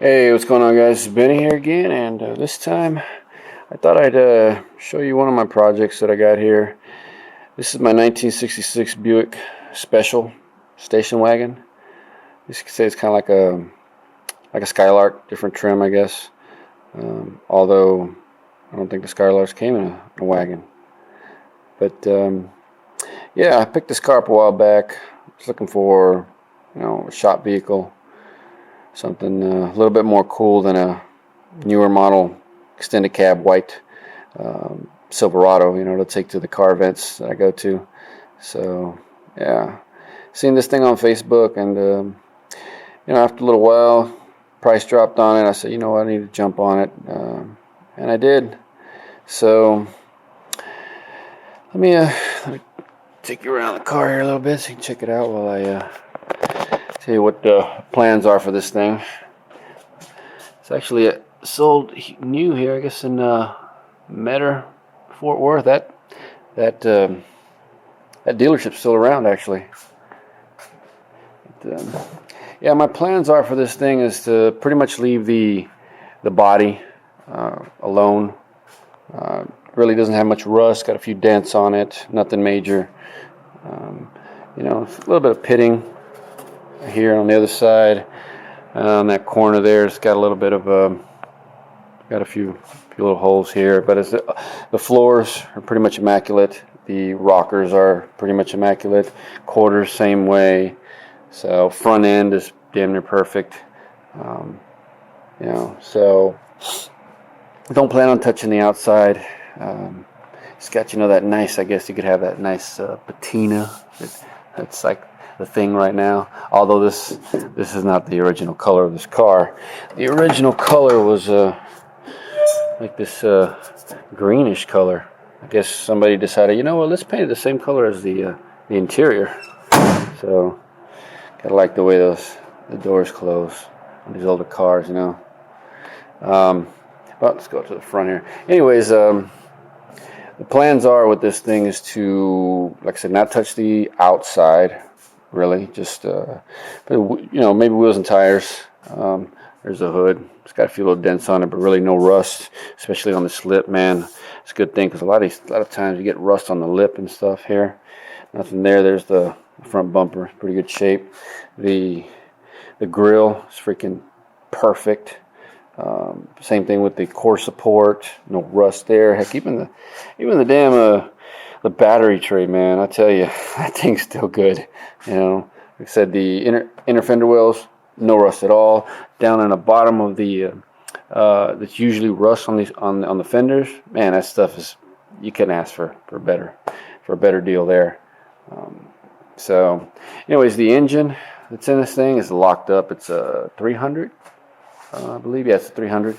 Hey, what's going on, guys? It's Benny here again, and this time I thought I'd show you one of my projects that I got here. This is my 1966 Buick Special station wagon. You could say it's kind of like a Skylark, different trim, I guess. Although I don't think the Skylarks came in a wagon. But yeah, I picked this car up a while back. I was looking for, a shop vehicle. Something a little bit more cool than a newer model extended cab white Silverado, to take to the car events that I go to. So, yeah, seen this thing on Facebook, and after a little while, price dropped on it. I said, you know what, I need to jump on it, and I did. So, let me take you around the car here a little bit so you can check it out while I tell you what the plans are for this thing. It's actually sold new here, I guess, in Metter, Fort Worth. That dealership's still around, actually. But, yeah, my plans are for this thing is to pretty much leave the body alone. Really doesn't have much rust. Got a few dents on it. Nothing major. A little bit of pitting here on the other side. On that corner there, it's got a little bit of got a few little holes here, but the floors are pretty much immaculate. The rockers are pretty much immaculate. Quarters same way. So front end is damn near perfect. So don't plan on touching the outside. It's got that nice. I guess you could have that nice patina. That's like the thing right now. Although this is not the original color of this car. The original color was like this greenish color. I guess somebody decided, let's paint it the same color as the interior. So gotta like the way the doors close on these older cars, Well, let's go to the front here. Anyways, the plans are with this thing is to, like I said, not touch the outside. Really, just maybe wheels and tires. There's the hood. It's got a few little dents on it, but really no rust, especially on the slip. Man, it's a good thing because a lot of times you get rust on the lip and stuff here. Nothing there. There's the front bumper, pretty good shape. The grill is freaking perfect. Same thing with the core support. No rust there. Heck, even the damn the battery tray, man, I tell you, that thing's still good. Like I said, the inner fender wells, no rust at all. Down in the bottom of the that's usually rust on the fenders. Man, that stuff is, you couldn't ask for a better deal there. So, anyways, the engine that's in this thing is locked up. It's a 300, I believe. Yeah, it's a 300,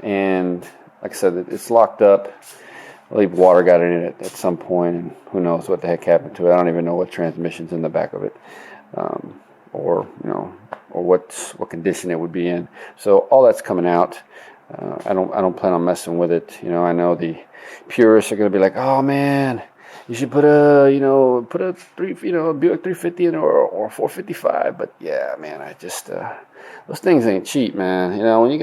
and like I said, it's locked up. I believe water got in it at some point, and who knows what the heck happened to it. I don't even know what transmission's in the back of it, or what condition it would be in. So all that's coming out. I don't plan on messing with it. I know the purists are going to be like, oh man, you should put a Buick 350 in or 455. But yeah, man, I just those things ain't cheap, man. When you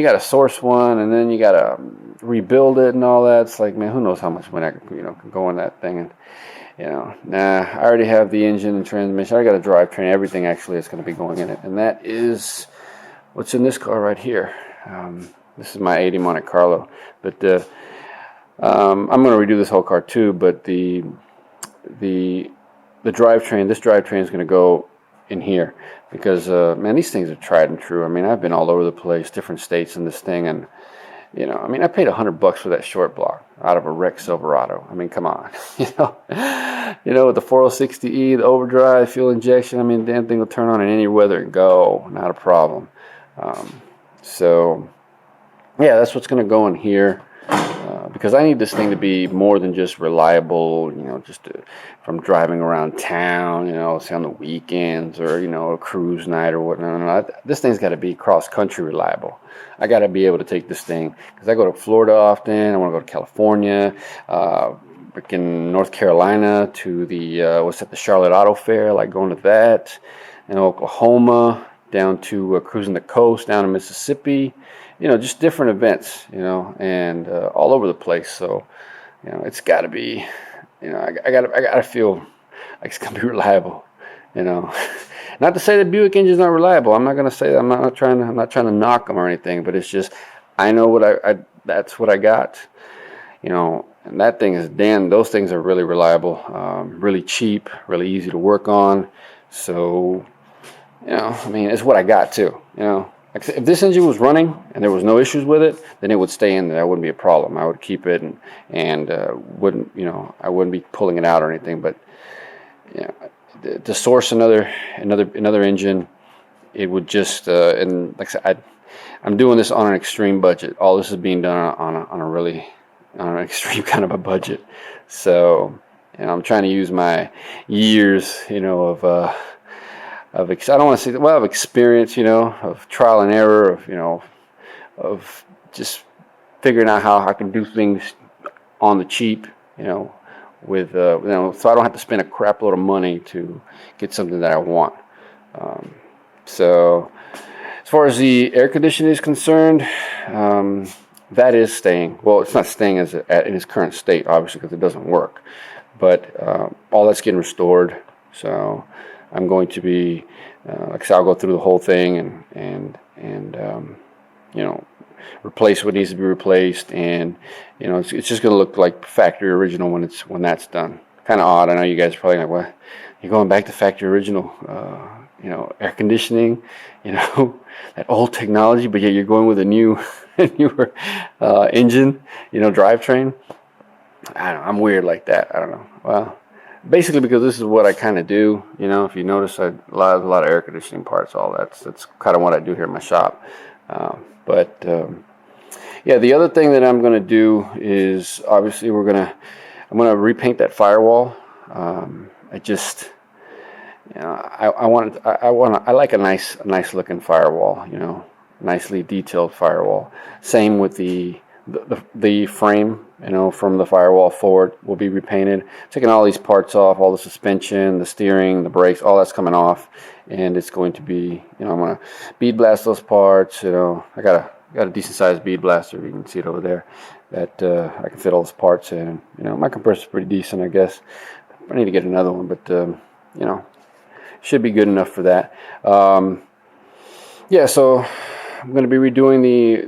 gotta source one, and then you gotta rebuild it and all that. It's like, man, who knows how much money I can go in that thing. And I already have the engine and transmission. I already got a drivetrain, everything actually is going to be going in it, and that is what's in this car right here. This is my 80 Monte Carlo, but I'm going to redo this whole car too. But the drivetrain, this drivetrain is going to go in here because man, these things are tried and true. I mean, I've been all over the place, different states in this thing, and I paid $100 for that short block out of a wrecked Silverado. I mean, come on, with the 460E, the overdrive, fuel injection. I mean, damn thing will turn on in any weather and go, not a problem. So yeah, that's what's going to go in here. Because I need this thing to be more than just reliable, from driving around town, say on the weekends or, a cruise night or whatnot. This thing's got to be cross-country reliable. I got to be able to take this thing because I go to Florida often. I want to go to California, freaking North Carolina to the Charlotte Auto Fair. I like going to that. Oklahoma, down to cruising the coast down in Mississippi, just different events, and all over the place. So, it's got to be, I gotta feel like it's gonna be reliable, Not to say that Buick engines aren't reliable. I'm not gonna say that. I'm not trying to knock them or anything. But it's just I know what that's what I got, And that thing is those things are really reliable, really cheap, really easy to work on. So, it's what I got too, Like if this engine was running and there was no issues with it, then it would stay in there. That wouldn't be a problem. I would keep it and wouldn't, I wouldn't be pulling it out or anything. But to source another engine, it would just and like I said, I'm doing this on an extreme budget. All this is being done on an extreme kind of a budget. So, I'm trying to use my years, I don't want to say of experience, of trial and error, of just figuring out how I can do things on the cheap, with so I don't have to spend a crap load of money to get something that I want. So as far as the air conditioning is concerned, that is staying. Well, it's not staying in its current state, obviously, because it doesn't work. But all that's getting restored. So I'm going to be, like I said, I'll go through the whole thing and replace what needs to be replaced, and it's just going to look like factory original when that's done. Kind of odd. I know you guys are probably like, "What? You're going back to factory original?" Air conditioning, that old technology, but yet you're going with a newer engine, drivetrain. I don't know, I'm weird like that. I don't know. Well, basically because this is what I kind of do. If you notice, a lot of air conditioning parts. All that's kind of what I do here in my shop. Yeah, the other thing that I'm going to do is obviously I'm going to repaint that firewall. I like a nice looking firewall, nicely detailed firewall. Same with the frame, from the firewall forward will be repainted. Taking all these parts off, all the suspension, the steering, the brakes, all that's coming off, and it's going to be, I'm gonna bead blast those parts. I got a decent sized bead blaster. You can see it over there. That I can fit all those parts in. My compressor's pretty decent, I guess. I need to get another one, but should be good enough for that. Yeah, so I'm going to be redoing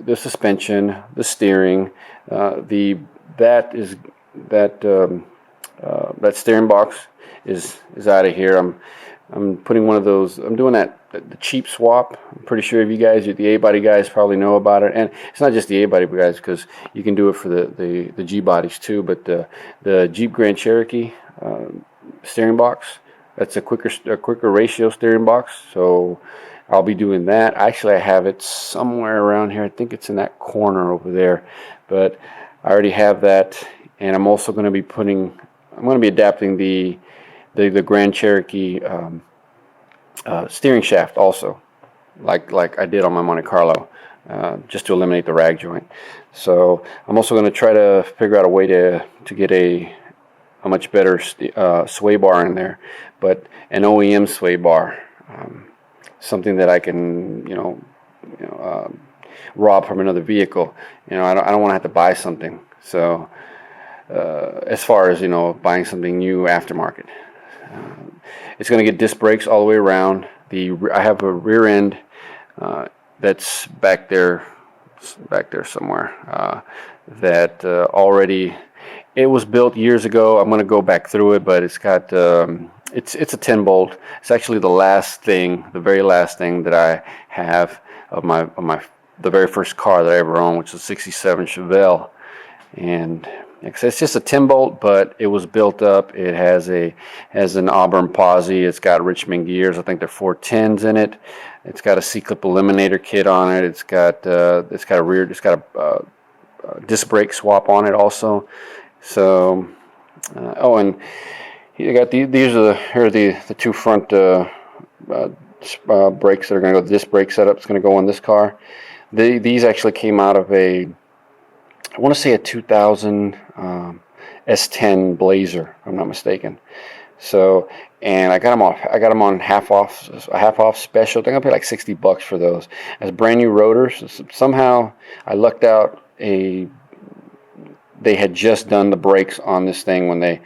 the suspension, the steering, that steering box is out of here. I'm putting one of those. I'm doing the cheap swap. I'm pretty sure if you guys, the A-body guys, probably know about it. And it's not just the A-body guys, because you can do it for the G-bodies too. But the Jeep Grand Cherokee steering box, that's a quicker ratio steering box. So I'll be doing that. Actually, I have it somewhere around here. I think it's in that corner over there. But I already have that, and I'm also going to be adapting the Grand Cherokee steering shaft also, like I did on my Monte Carlo, just to eliminate the rag joint. So I'm also going to try to figure out a way to get a much better sway bar in there, but an OEM sway bar, something that I can rob from another vehicle. I don't want to have to buy something. So as far as buying something new aftermarket, it's going to get disc brakes all the way around. I have a rear end that's back there somewhere, that already. It was built years ago. I'm going to go back through it, but it's got it's a 10 bolt. It's actually the very last thing that I have of the very first car that I ever owned, which was a '67 Chevelle. And it's just a 10 bolt, but it was built up. It has an Auburn posi. It's got Richmond gears. I think they're 410s in it. It's got a C-clip eliminator kit on it. It's got a disc brake swap on it also. So, and you got here are the two front brakes that are going to go. Disc brake setup is going to go on this car. These actually came out of I want to say a 2000 S10 Blazer, if I'm not mistaken. So, and I got them off. I got them on a half off special. I think I paid like $60 for those as brand new rotors. Somehow I lucked out. They had just done the brakes on this thing when it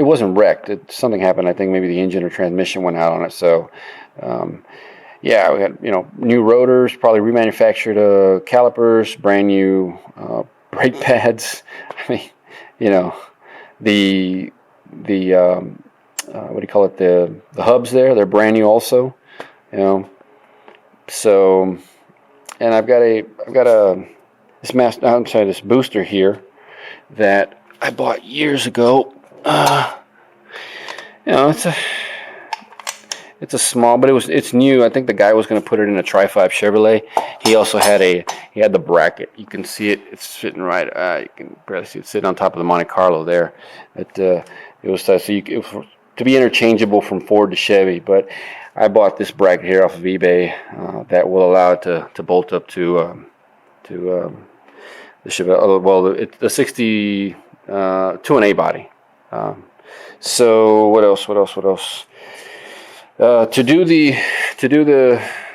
wasn't wrecked. Something happened. I think maybe the engine or transmission went out on it. So, yeah, we had new rotors, probably remanufactured calipers, brand new brake pads. I mean, the what do you call it? The hubs there, they're brand new also. So, and I've got this booster here that I bought years ago. It's a small, but it's new. I think the guy was going to put it in a Tri-5 Chevrolet. He also had the bracket. You can see it. It's sitting right. You can barely see it sitting on top of the Monte Carlo there. It was so it was to be interchangeable from Ford to Chevy. But I bought this bracket here off of eBay that will allow it to bolt up to the Chevy. Well, the 62 and A body. So what else? To do the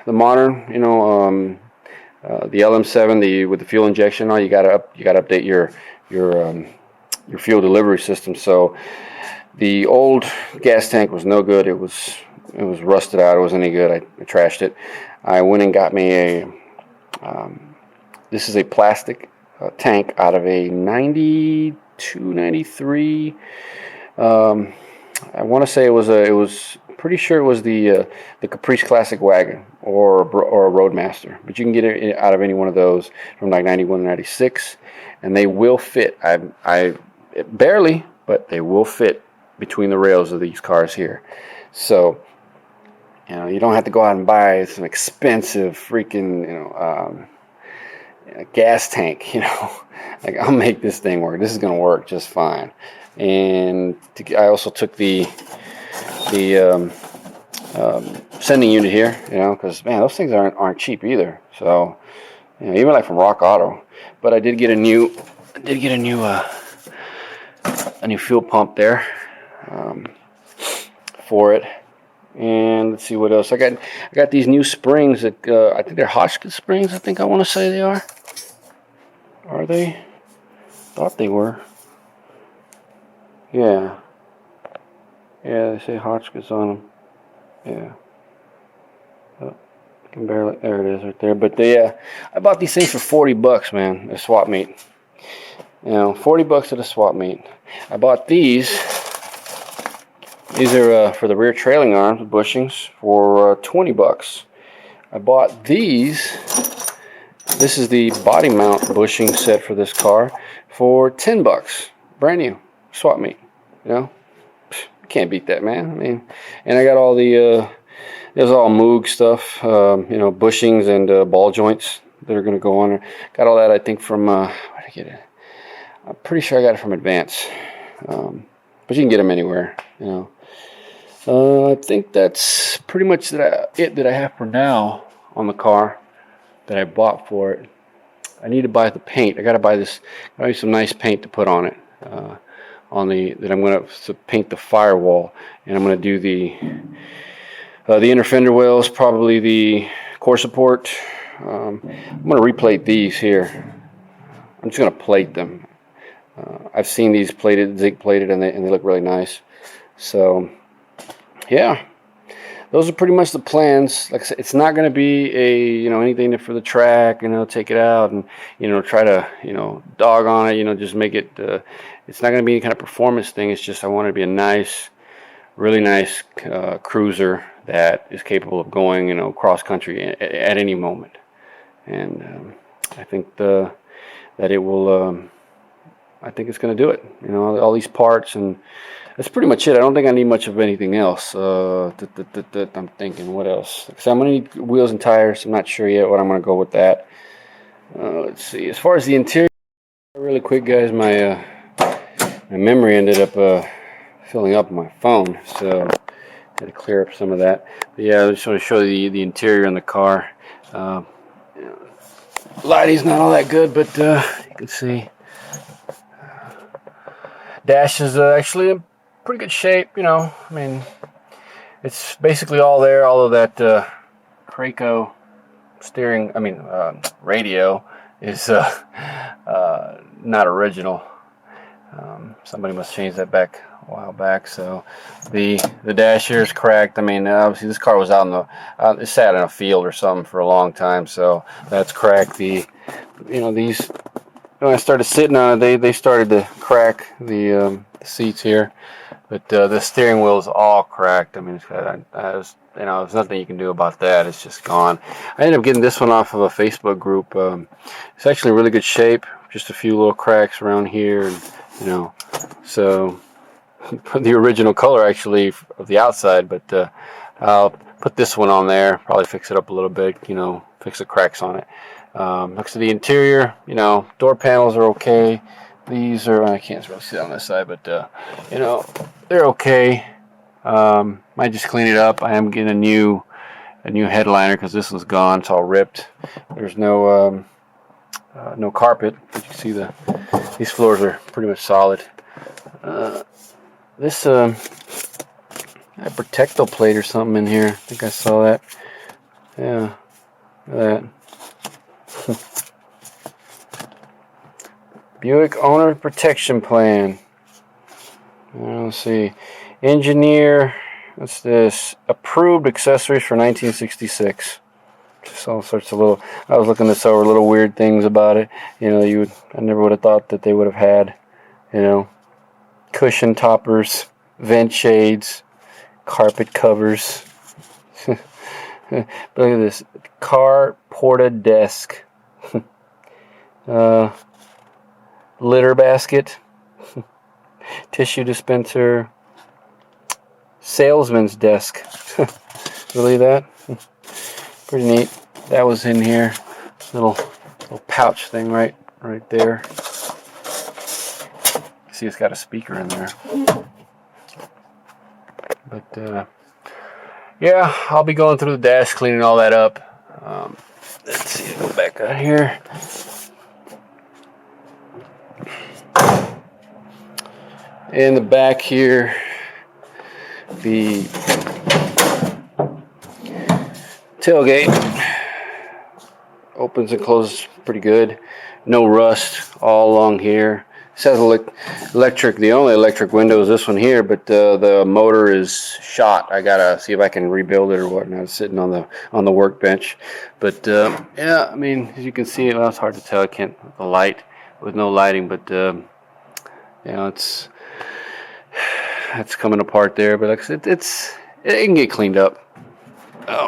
modern, the LM7, with the fuel injection, you gotta update your fuel delivery system. So the old gas tank was no good. It was rusted out. It wasn't any good. I trashed it. I went and got me this is a plastic tank out of a 92, 93. I want to say it was pretty sure it was the Caprice Classic Wagon or a Roadmaster, but you can get it out of any one of those from like 91 to 96, and they will fit. Barely, but they will fit between the rails of these cars here. So you don't have to go out and buy some expensive freaking gas tank. Like, I'll make this thing work. This is going to work just fine. And I also took the sending unit here, because man, those things aren't cheap either. So, even like from Rock Auto. But I did get a new fuel pump there for it. And let's see what else I got. I got these new springs that I think they're Hotchkiss springs. I think I want to say they are. Are they? Thought they were. Yeah, they say Hotchkiss on them. Yeah. Oh, I can barely. There it is, right there. But I bought these things for $40, man. A swap meet. $40 at a swap meet. I bought these. These are for the rear trailing arms, bushings, for $20. I bought these. This is the body mount bushing set for this car for $10, brand new, swap meet. Can't beat that, man. I mean, and I got all there's all Moog stuff, bushings and ball joints that are going to go on there. Got all that, I think, from where did I get it? I'm pretty sure I got it from Advance, but you can get them anywhere. I think that's pretty much that I have for now on the car that I bought for it. I need to buy the paint. I got to buy some nice paint to put on it. That I'm going to paint the firewall, and I'm going to do the inner fender wells, probably the core support. I'm going to replate these here. I'm just going to plate them. I've seen these zig plated, and they look really nice. So, yeah, those are pretty much the plans. Like I said, it's not going to be anything for the track. Take it out and try to dog on it. Just make it. It's not going to be any kind of performance thing. It's just I want it to be a nice, really nice cruiser that is capable of going cross country at any moment. And I think that it will. I think it's going to do it. All these parts, and that's pretty much it. I don't think I need much of anything else. I'm thinking, what else? So I'm going to need wheels and tires. I'm not sure yet what I'm going to go with that. Let's see. As far as the interior, really quick, guys, my memory ended up filling up on my phone, so I had to clear up some of that. But yeah, I just want to show you the interior in the car. Lighting's not all that good, but you can see. Dash is actually pretty good shape, you know. I mean, it's basically all there. All of that Craco steering, radio is not original. Somebody must change that back a while back. So the dash here is cracked. I mean, obviously this car was out in the it sat in a field or something for a long time, so that's cracked. These, when I started sitting on it, they started to crack the seats here, but the steering wheel is all cracked. I mean, there's nothing you can do about that. It's just gone. I ended up getting this one off of a Facebook group. It's actually in really good shape. Just a few little cracks around here, and so the original color actually of the outside. But I'll put this one on there. Probably fix it up a little bit. Fix the cracks on it. Next to the interior, door panels are okay. These are, I can't really see that on this side, but they're okay. Might just clean it up. I am getting a new headliner because this one's gone. It's all ripped. There's no carpet. But you can see these floors are pretty much solid. This a protecto plate or something in here. I think I saw that. Yeah, look at that. Buick owner protection plan. Let's see. Engineer. What's this? Approved accessories for 1966. Just all sorts of little. I was looking this over, little weird things about it. I never would have thought that they would have had. Cushion toppers, vent shades, carpet covers. Look at this. Car porta desk. Litter basket. Tissue dispenser. Salesman's desk. Believe that? Pretty neat. That was in here. Little pouch thing right there. See, it's got a speaker in there. But yeah, I'll be going through the dash, cleaning all that up. Let's see, go back out here. In the back here, the tailgate opens and closes pretty good. No rust all along here. It says electric. The only electric window is this one here, but the motor is shot. I gotta see if I can rebuild it or whatnot. It's sitting on the workbench. But yeah, I mean, as you can see, it's hard to tell. I can't the light with no lighting, but it's coming apart there. But like I said, it can get cleaned up. Oh.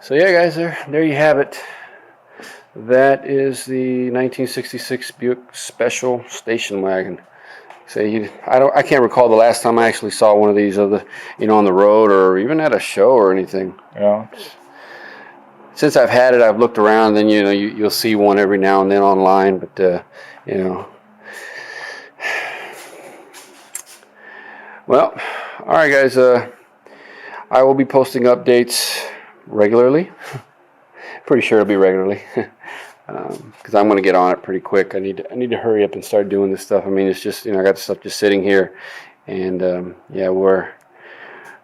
So yeah, guys, there you have it. That is the 1966 Buick Special station wagon. I can't recall the last time I actually saw one of these on the road or even at a show or anything. Yeah. Since I've had it, I've looked around. Then you'll see one every now and then online, but Well, all right, guys. I will be posting updates regularly. Pretty sure it'll be regularly, because I'm going to get on it pretty quick. I need to hurry up and start doing this stuff. I mean, it's just I got stuff just sitting here, and yeah, we're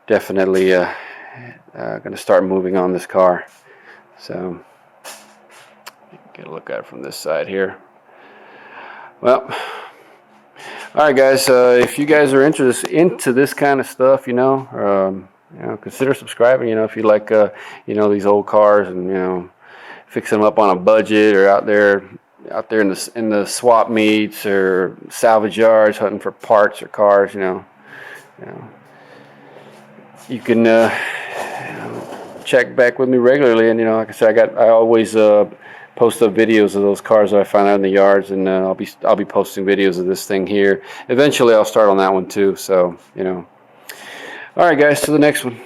definitely going to start moving on this car. So get a look at it from this side here. Well, all right, guys. If you guys are into this kind of stuff, consider subscribing. If you like, these old cars and fixing them up on a budget, or out there in the swap meets or salvage yards hunting for parts or cars. You can check back with me regularly, and like I said, I always post up videos of those cars that I find out in the yards, and I'll be posting videos of this thing here. Eventually, I'll start on that one too. So All right, guys, to the next one.